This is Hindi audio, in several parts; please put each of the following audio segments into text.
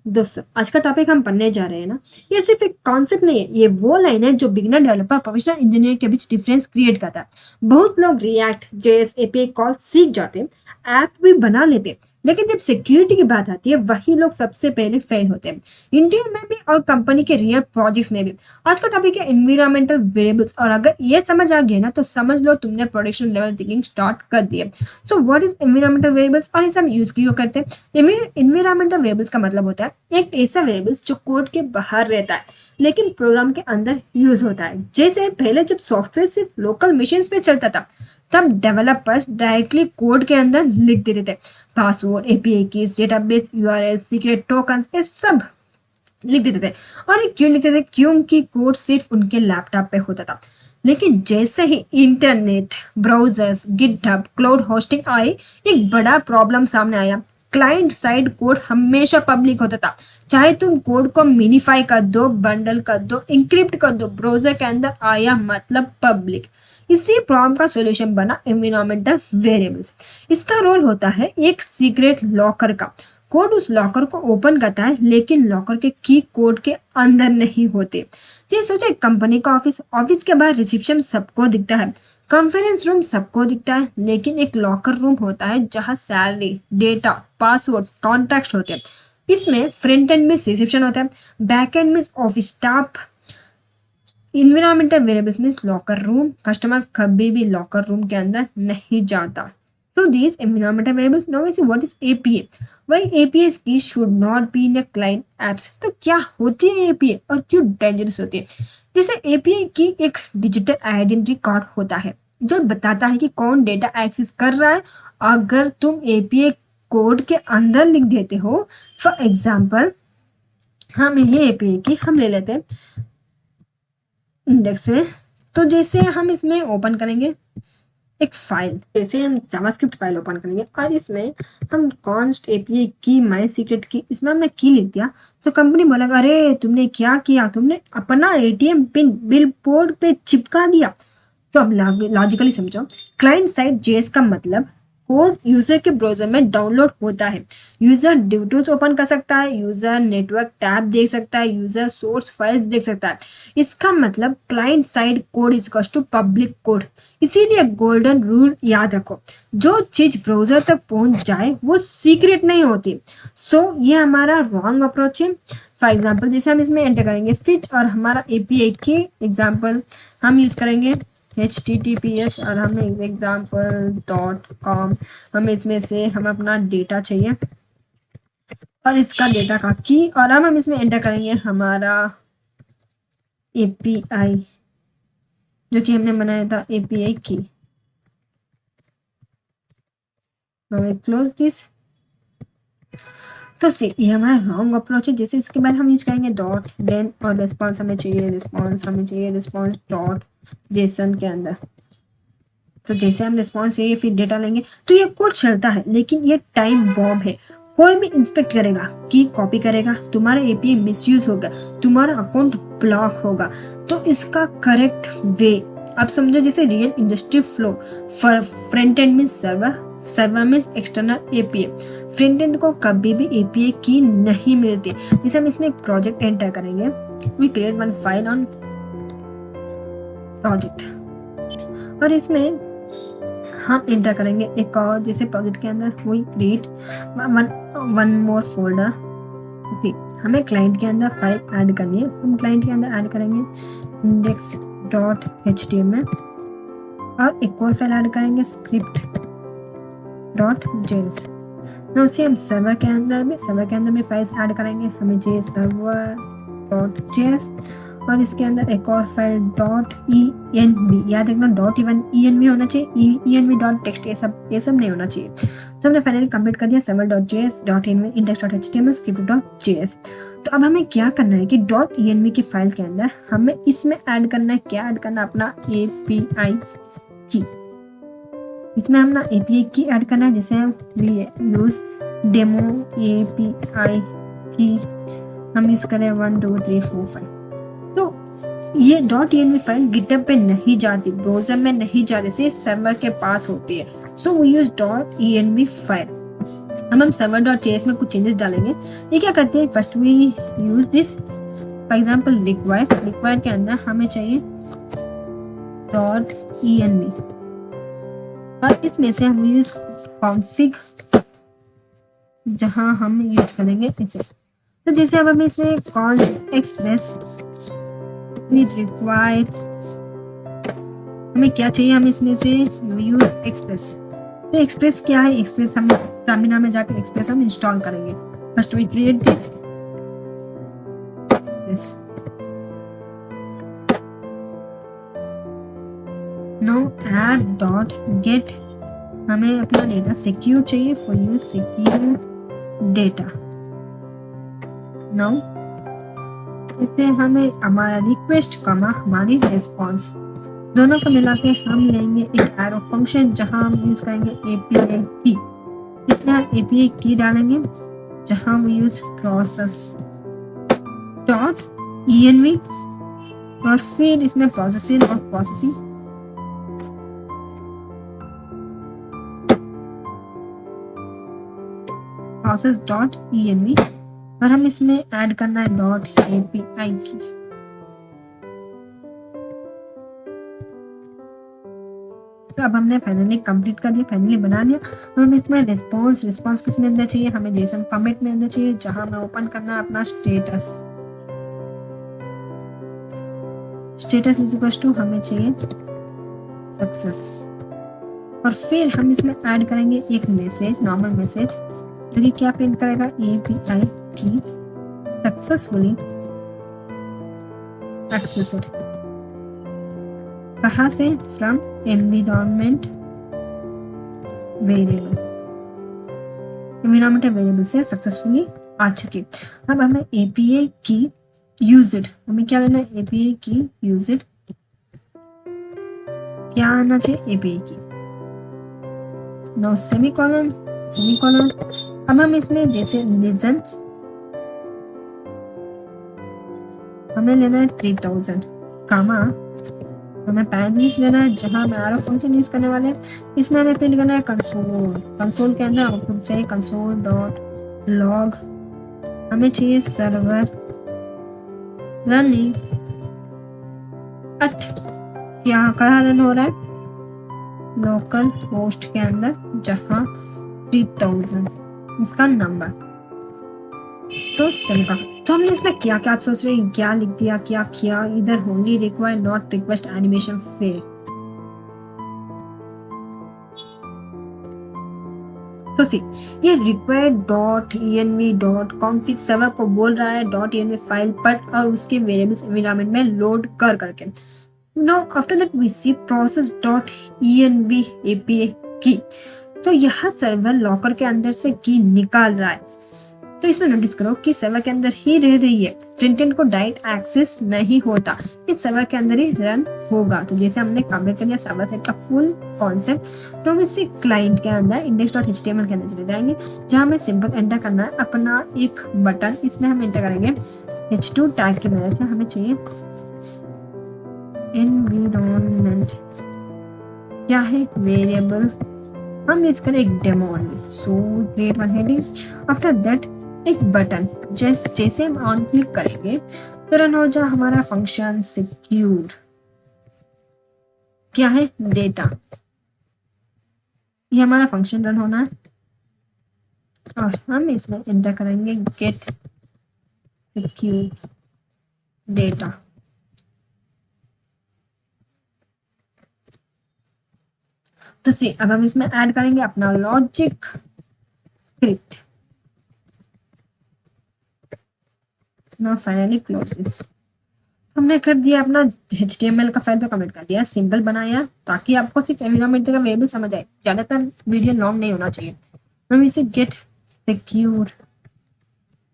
दोस्तों आज का टॉपिक हम पढ़ने जा रहे हैं ना, ये सिर्फ एक कॉन्सेप्ट नहीं है, ये वो लाइन है जो बिगिनर डेवलपर प्रोफेशनल इंजीनियर के बीच डिफरेंस क्रिएट करता है। बहुत लोग रिएक्ट जेएस एपीआई कॉल सीख जाते हैं, ऐप भी बना लेते हैं, लेकिन जब सिक्योरिटी की बात आती है वही लोग सबसे पहले फेल होते हैं, इंडिया में भी और कंपनी के रियल प्रोजेक्ट्स में भी। आज का टॉपिक है एनवायरमेंटल वेरिएबल्स, और अगर ये समझ आ गया ना तो समझ लो तुमने प्रोडक्शन लेवल थिंकिंग स्टार्ट कर दिया। So what is environmental variables और इसे हम यूज क्यों करते हैं? एनवायरमेंटल वेरिएबल्स का मतलब होता है एक ऐसा वेरिएबल्स जो कोड के बाहर रहता है लेकिन प्रोग्राम के अंदर यूज होता है। जैसे पहले जब सॉफ्टवेयर सिर्फ लोकल मशीन्स पे चलता था तब डेवलपर्स डायरेक्टली कोड के अंदर लिख देते थे, password, API keys, database URL, secret tokens, ये सब लिख देते थे। और ये क्यों लिखते थे? क्योंकि कोड सिर्फ उनके लैपटॉप पे होता था। लेकिन जैसे ही internet, browsers, GitHub, cloud hosting आए, एक बड़ा प्रॉब्लम सामने आया। क्लाइंट साइड कोड हमेशा पब्लिक होता था, चाहे तुम कोड को मिनिफाई कर दो, बंडल कर दो, इंक्रिप्ट कर दो, ब्राउजर के अंदर आया मतलब पब्लिक। इसी प्रॉब्लम का सॉल्यूशन बना एनवायरमेंटल वेरिएबल्स। इसका रोल होता है एक सीक्रेट लॉकर का। कोड उस लॉकर को ओपन करता है लेकिन लॉकर के की कोड के अंदर नहीं होते। तो ये सोचे, कंपनी का ऑफिस, ऑफिस के बाहर रिसेप्शन सबको दिखता है, कॉन्फ्रेंस रूम सबको दिखता है, लेकिन एक लॉकर रूम होता है जहां सैलरी, डेटा, पासवर्ड्स, कॉन्टैक्ट होते हैं। इसमें फ्रंट एंड में रिसेप्शन होता है, बैक एंड में office staff. Environmental variables means locker room, customer कभी भी लॉकर रूम के अंदर नहीं जाता। So these environmental variables, now we see what is API. Why API keys should not be in a client apps. तो क्या होती है API और क्यों डेंजरस होती है? जैसे API की एक डिजिटल आइडेंटिटी कार्ड होता है जो बताता है कि कौन डेटा एक्सेस कर रहा है। अगर तुम API कोड के अंदर लिख देते हो, फॉर एग्जाम्पल हम ये API की हम ले लेते हैं इंडेक्स में, तो जैसे हम इसमें ओपन करेंगे एक फाइल, जैसे हम जावास्क्रिप्ट फाइल ओपन करेंगे और इसमें हम कॉन्स्ट एपीआई की माई सीक्रेट की, इसमें हमने की लिख दिया, तो कंपनी बोलेगा अरे तुमने क्या किया, तुमने अपना एटीएम पिन बिल बोर्ड पे चिपका दिया। तो अब लॉजिकली समझो, क्लाइंट साइड जेएस का मतलब कोड यूजर के ब्राउजर में डाउनलोड होता है। यूजर डिव टूल्स ओपन कर सकता है, यूजर नेटवर्क टैब देख सकता है, यूजर सोर्स फाइल्स देख सकता है। इसका मतलब client side code is equals to public code. इसीलिए गोल्डन रूल याद रखो, जो चीज ब्राउजर तक पहुंच जाए वो सीक्रेट नहीं होती। सो ये हमारा रॉन्ग अप्रोच है। फॉर एग्जाम्पल जैसे हम इसमें एंटर करेंगे फिच और हमारा एपीआई की एग्जाम्पल हम यूज करेंगे HTTPS और हमें example.com, हमें इसमें से हम अपना डेटा चाहिए और इसका डेटा का की, और हम इसमें एंटर करेंगे हमारा API जो कि हमने बनाया था API की। Close this. तो ये हमारा रॉन्ग अप्रोच है। जैसे इसके बाद हम यूज करेंगे डॉट देन, और रिस्पॉन्स हमें चाहिए, रिस्पॉन्स डॉट जेसन के अंदर। तो जैसे हम रिस्पॉन्स चाहिए फिर डेटा लेंगे, तो ये कोड चलता है लेकिन ये टाइम बॉम्ब है। कोई भी इंस्पेक्ट करेगा, की कॉपी करेगा, तुम्हारा एपीआई मिसयूज होगा, तुम्हारा अकाउंट ब्लॉक होगा। तो इसका करेक्ट वे अब समझो, जैसे real industry flow, front end means server, server means external API. Front end को कभी भी एपीआई की नहीं मिलती। जैसे हम इसमें एक प्रोजेक्ट एंटर करेंगे, we create one file on project और इसमें हम एंटर करेंगे एक और, जैसे प्रोजेक्ट के अंदर वही क्रिएट वन मोर फोल्डर। हमें क्लाइंट के अंदर फाइल ऐड करनी है, हम क्लाइंट के अंदर ऐड करेंगे index.html और एक और फाइल ऐड करेंगे script.js। ना उसे हम सर्वर के अंदर भी फाइल्स ऐड करेंगे, हमें चाहिए server.js और इसके अंदर एक और फाइल .env, याद रखना .env होना चाहिए, env.txt ये सब नहीं होना चाहिए। तो हमने फाइनली कंप्लीट कर दिया server.js, .env, index.html, script.js। तो अब हमें क्या करना है कि .env की फाइल के अंदर हमें इसमें ऐड करना है, क्या ऐड करना है, अपना API की। इसमें हम ना API की ऐड करना है, जैसे वी यूज डेमो API की हम यूज करें 1 2 3 4 5। ये .env फाइल गिटहब पे नहीं जाती, ब्राउजर में नहीं जाती, सिर्फ सर्वर के पास होती है। So we use .env file. अब हम server डॉट जेएस में कुछ चेंजेस डालेंगे। ये क्या करते हैं, first we use this, for example require के अंदर हमें चाहिए डॉट env और इसमें से हम यूज कॉन्फिग, जहां हम यूज करेंगे इसे। तो जैसे अब हम इसमें कॉल एक्सप्रेस रिक्वायर, हमें क्या चाहिए, हम इसमें से यूज एक्सप्रेस। तो एक्सप्रेस क्या है, एक्सप्रेस हम स्टैमिना में जाकर एक्सप्रेस हम इंस्टॉल करेंगे। First we create this no add dot get, हमें अपना डेटा सिक्योर चाहिए, for use secure data. Now जैसे हमें हमारा रिक्वेस्ट कमा हमारी रिस्पॉन्स दोनों को मिला के हम लेंगे एक एरो फंक्शन, जहां हम यूज करेंगे एपीआई की। इसमें हम एपीआई की डालेंगे, जहां हम यूज प्रोसेस डॉट env और फिर इसमें प्रोसेसिंग और प्रोसेसिंग प्रोसेस डॉट env और हम इसमें ऐड करना है डॉट एपीआई की। तो अब हमने फाइनली कंप्लीट कर दिया, फाइनली बना लिया। हम इसमें रिस्पॉन्स किस में अंदर चाहिए, हमें जेसन फॉर्मेट में अंदर चाहिए, जहां हमें ओपन करना है अपना स्टेटस इज इक्वल टू हमें चाहिए सक्सेस और फिर हम इसमें ऐड करेंगे एक मैसेज, नॉर्मल मैसेज, जो कि क्या प्रिंट करेगा, एपीआई की सक्सेसफुली एक्सेस्ड। कहाँ से, फ्रॉम एनवायरनमेंट वेरिएबल से सक्सेसफुली आ चुकी। अब हमें एपीआई की यूज्ड, हमें क्या लेना है, एपीआई की यूज्ड, क्या आना चाहिए, एपीआई की। No semicolon. अब हम इसमें जैसे रीजन हमें लेना है 3000, कामा हमें पैरेंथेसिस लेना है, जहां हम एरो फंक्शन यूज करने वाले हैं। इसमें हमें प्रिंट करना है कंसोल के अंदर आउटपुट चाहिए कंसोल डॉट लॉग, हमें चाहिए सर्वर रनिंग एट, यहाँ कहाँ रन हो रहा है, लोकल होस्ट के अंदर, जहां 3000 इसका नंबर। तो हमने इसमें क्या क्या, आप सोच रहे हैं क्या लिख दिया, क्या किया, इधर only require not request animation fail. तो सी ये require dot env dot config server को बोल रहा है डॉट env फाइल पर और उसके वेरिएबल्स एनवायरनमेंट में लोड कर करके। Now after that we see process dot env API की, तो यह सर्वर लॉकर के अंदर से की निकाल रहा है। तो इसमें नोटिस करो कि सर्वर के अंदर ही रह रही है, फ्रंट एंड को डायरेक्ट एक्सेस नहीं होता, इस सर्वर के अंदर ही रन होगा। तो जैसे हमने कंप्लीट कर लिया सर्वर साइड का फुल कॉन्सेप्ट, तो हम इसे क्लाइंट के अंदर index.html के अंदर चले जाएंगे, जहां हमें सिंपल एंटर करना है अपना एक बटन। इसमें हम एंटर करेंगे h2 टैग की मदद से, हमें चाहिए एनवायरनमेंट, क्या है, वेरिएबल, हम यूज करें एक demo only. So create one heading, after that एक बटन, जैसे हम ऑन क्लिक करेंगे तो रन हो जाए हमारा फंक्शन सिक्योर, क्या है, डेटा। ये हमारा फंक्शन रन होना है और हम इसमें एंटर करेंगे गेट सिक्योर डेटा। तो सी अब हम इसमें ऐड करेंगे अपना logic script. Now finally close this. हमने कर दिया अपना HTML का फाइल तो कमेंट कर दिया, सिंपल बनाया ताकि आपको सिर्फ एनवायरनमेंट का वेरिएबल समझ आए, ज्यादातर वीडियो लॉन्ग नहीं होना चाहिए। हम इसे गेट सिक्योर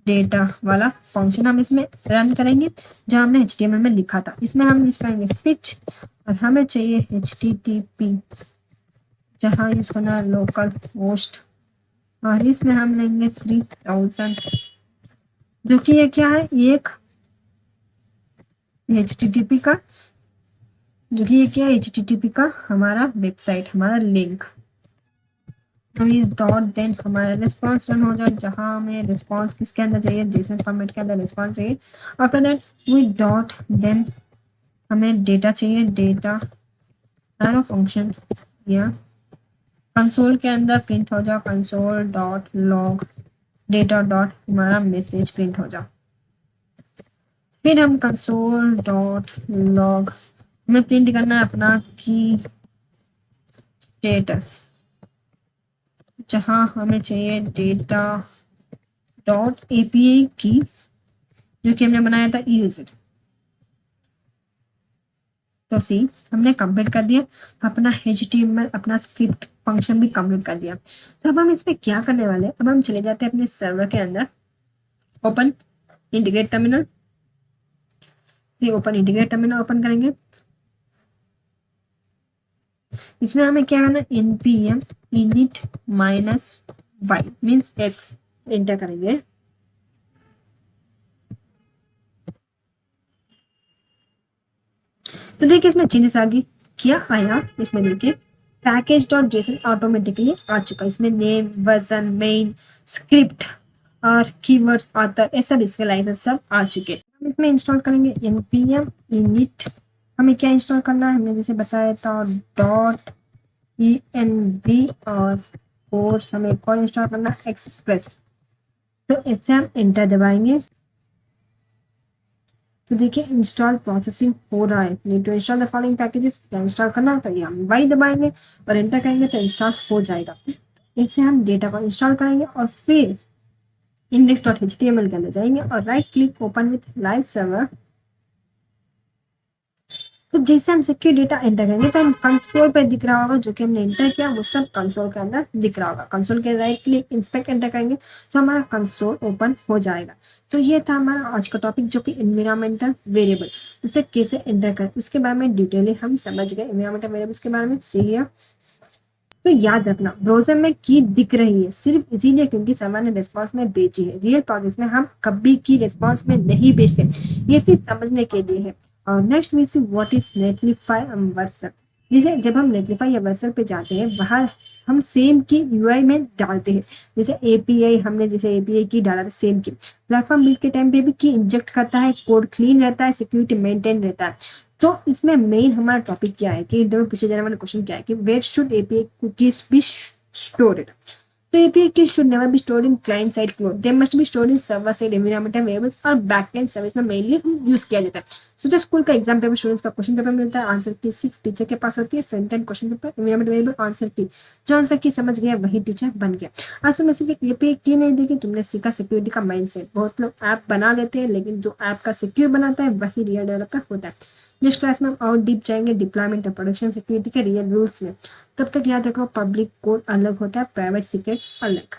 डेटा वाला फंक्शन हम इसमें रन करेंगे, जहां हमने HTML में लिखा था। इसमें हम यूज करेंगे फिच और हमें चाहिए HTTP, जहां यूज करना है लोकल होस्ट और इसमें हम लेंगे 3000, जो कि ये क्या है, एक HTTP का, जो कि ये क्या है, HTTP का हमारा वेबसाइट, हमारा लिंक। इस डॉट देन हमारा रिस्पॉन्स रन हो जाए, जहाँ हमें रिस्पॉन्स किसके अंदर चाहिए, जेसन फॉर्मेट के अंदर रिस्पॉन्स चाहिए। After that we dot then हमें डेटा चाहिए, डेटा एरो फंक्शन या कंसोल के अंदर प्रिंट हो जाए, console dot log data dot हमारा मैसेज प्रिंट हो जाए। फिर हम कंसोल डॉट लॉग हमें प्रिंट करना है अपना की स्टेटस, जहाँ हमें चाहिए डेटा डॉट एपीआई की जो कि हमने बनाया था यूजर। तो सी हमने कंप्लीट कर दिया अपना HTML, अपना स्क्रिप्ट फंक्शन भी कंप्लीट कर दिया। तो अब हम इसमें क्या करने वाले हैं, अब हम चले जाते हैं अपने सर्वर के अंदर, ओपन इंटीग्रेट टर्मिनल से ओपन इंटीग्रेट टर्मिनल ओपन करेंगे। इसमें हमें क्या करना है, npm init -y means s enter करेंगे। तो देखिए इसमें चेंजेस आ गई, क्या आया इसमें, देखिए पैकेज डॉट जेसन ऑटोमेटिकली आ चुका है। इसमें नेम, वर्जन, मेन, स्क्रिप्ट और कीवर्ड्स, ऑथर, ये सब इसके लाइसेंस सब आ चुके हैं। हम इसमें इंस्टॉल करेंगे npm init। हमें क्या इंस्टॉल करना है, हमने जैसे बताया था डॉट env और कोर्स हमें कौन इंस्टॉल करना है, एक्सप्रेस। तो इससे हम एंटर दबाएंगे। तो देखिए इंस्टॉल प्रोसेसिंग हो रहा है, need to install the following packages. Install करना है तो ये हम वाई दबाएंगे और एंटर करेंगे तो इंस्टॉल हो जाएगा। इससे हम डेटा को इंस्टॉल करेंगे और फिर index.html के अंदर जाएंगे और right click open with live server. तो जैसे हम सिक्योर डेटा एंटर करेंगे तो हम कंसोल पे दिख रहा होगा जो कि हमने एंटर किया वो सब कंसोल के अंदर दिख रहा होगा। कंसोल के राइट क्लिक इंस्पेक्ट एंटर करेंगे तो हमारा कंसोल ओपन हो जाएगा। तो ये था हमारा आज का टॉपिक जो कि एनवायरमेंटल वेरिएबल, उसे कैसे एंटर करें उसके बारे में डिटेली हम समझ गए। एनवायरमेंटल वेरिएबल्स के बारे में सही है। तो याद रखना ब्राउजर में की दिख रही है सिर्फ इसीलिए क्योंकि सर्वर ने रिस्पॉन्स में बेची है। रियल प्रोसेस में हम कभी की रिस्पॉन्स में नहीं बेचते, ये फिर समझने के लिए है। और next we see what is Netlify and WhatsApp. जैसे जब हम नेटलिफाई या व्हाट्सएप पे जाते हैं वहाँ हम सेम की यूआई में डालते हैं। जैसे एपीआई हमने जैसे एपीआई की डाला था सेम की, प्लेटफॉर्म बिल्ड के टाइम पे भी की इंजेक्ट करता है, कोड क्लीन रहता है, सिक्योरिटी मेंटेन रहता है। तो इसमें मेन हमारा टॉपिक क्या है कि इंटरव्यू पूछे जाने वाला क्वेश्चन क्या है कि where should API cookies be stored. तो API keys should never be stored in client side code. They must be stored in server side environmental variables और backend सर्विस में मेनली हम यूज किया जाता है। सो जो स्कूल का एग्जाम पेपर स्टूडेंट्स का क्वेश्चन पेपर मिलता है, आंसर की सिर्फ टीचर के पास होती है। Front end question paper environment variable answer की, जो आंसर की समझ गया वही टीचर बन गया। आज तुमने सिर्फ एक API की नहीं देखी, तुमने सीखा सिक्योरिटी का माइंडसेट। बहुत लोग ऐप बना लेते हैं लेकिन जो ऐप का सिक्योर बनाता है वही रियल डेवलपर होता है। नेक्स्ट क्लास में हम और डीप जाएंगे डिप्लॉयमेंट और प्रोडक्शन सिक्योरिटी के रियल रूल्स में। तब तक याद रखो पब्लिक कोड अलग होता है, प्राइवेट सीक्रेट्स अलग।